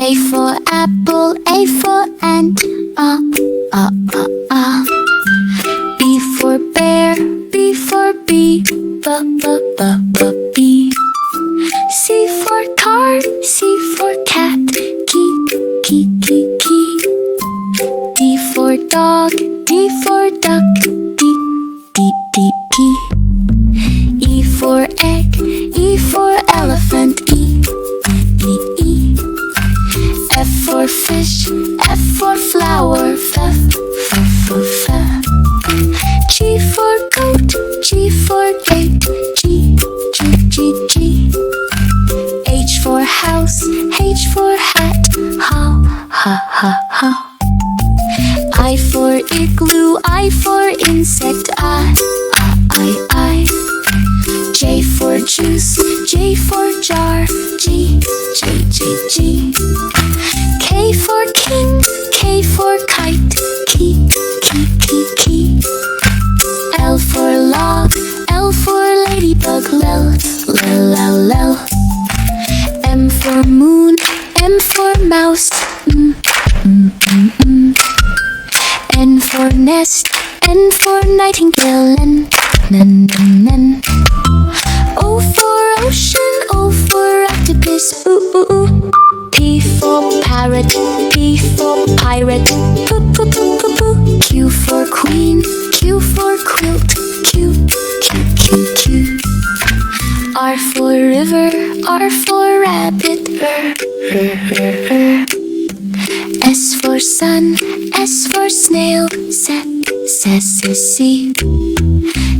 A for apple, A for ant, ah. B for bear, B for bee, bee. C for car, C for cat, key. D for dog, D for duck, D. E for egg, E for elephant, E. F for fish, F for flower, F. G for goat, G for gate, G. H for house, H for hat, ha. I for igloo, I for insect, I. J for juice, J for jar, G. K for king, K for kite, key. L for log, L for ladybug, lel. M for moon, M for mouse, N for nest, N for nightingale, N. O for ocean, O for octopus, ooh. P for parrot, P for pirate, poo. Q for queen, Q for quilt, Q. R for river, R for rabbit, S for sun, S for snail, C.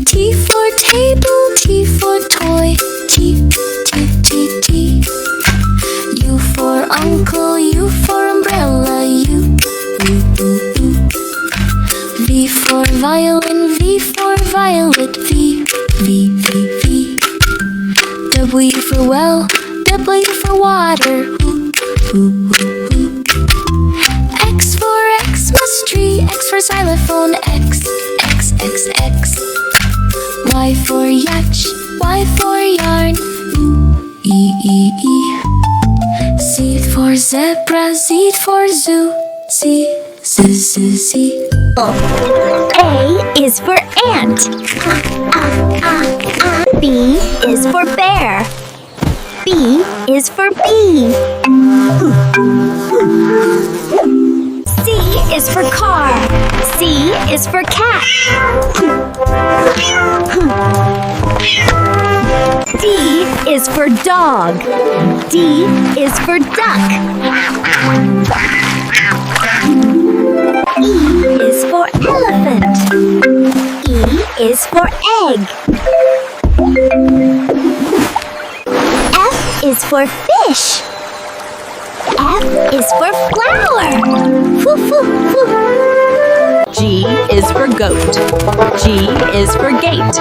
T for table, T for toy, T. U for uncle, U for umbrella, U. V for violin, V for violet, V. W for well, W for water, X for Xmas tree, X for xylophone, X. Y for yacht, Y for yarn, E. Z for zebra, Z for zoo, Z. A is for ant. B is for bear. B is for bee. C is for car. C is for cat. D is for dog. D is for duck. E is for elephant. E is for egg. F is for fish. F is for flower. G is for goat. G is for gate.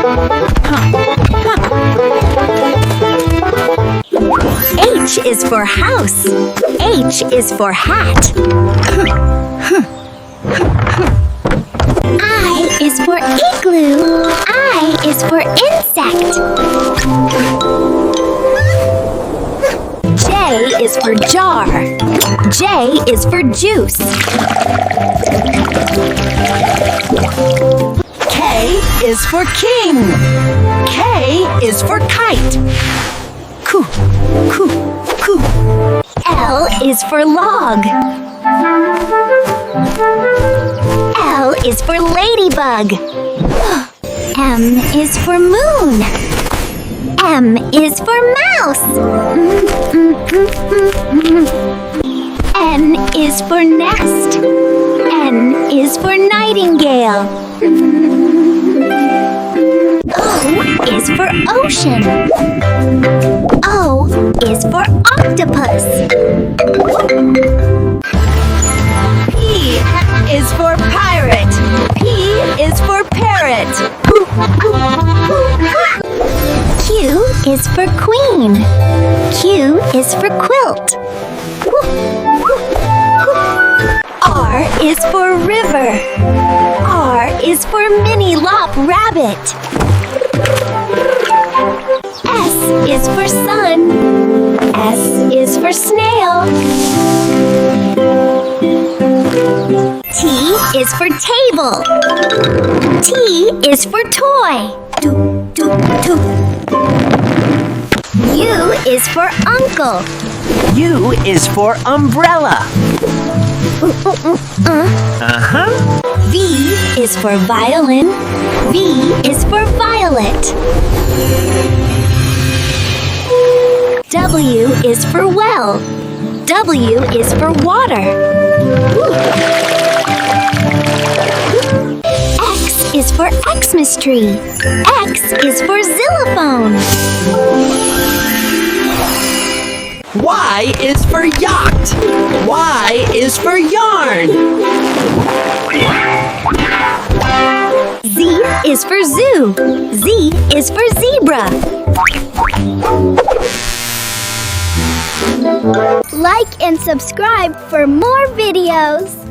H is for house. H is for hat. I is for igloo. I is for insect. J is for jar. J is for juice. K is for king. K is for kite. Coo. L is for log. L is for ladybug. M is for moon. M is for mouse. N is for nest. N is for nightingale. O is for ocean. O is for octopus. P is for pirate. P is for parrot. Q is for queen. Q is for quilt. R is for river. R is for mini lop rabbit. S is for sun. S is for snail. is for table. T is for toy. U is for uncle. U is for umbrella. V is for violin. V is for violet. W is for well. W is for water. X is for Xmas tree. X is for xylophone. Y is for yacht. Y is for yarn. Z is for zoo. Z is for zebra. Like and subscribe for more videos.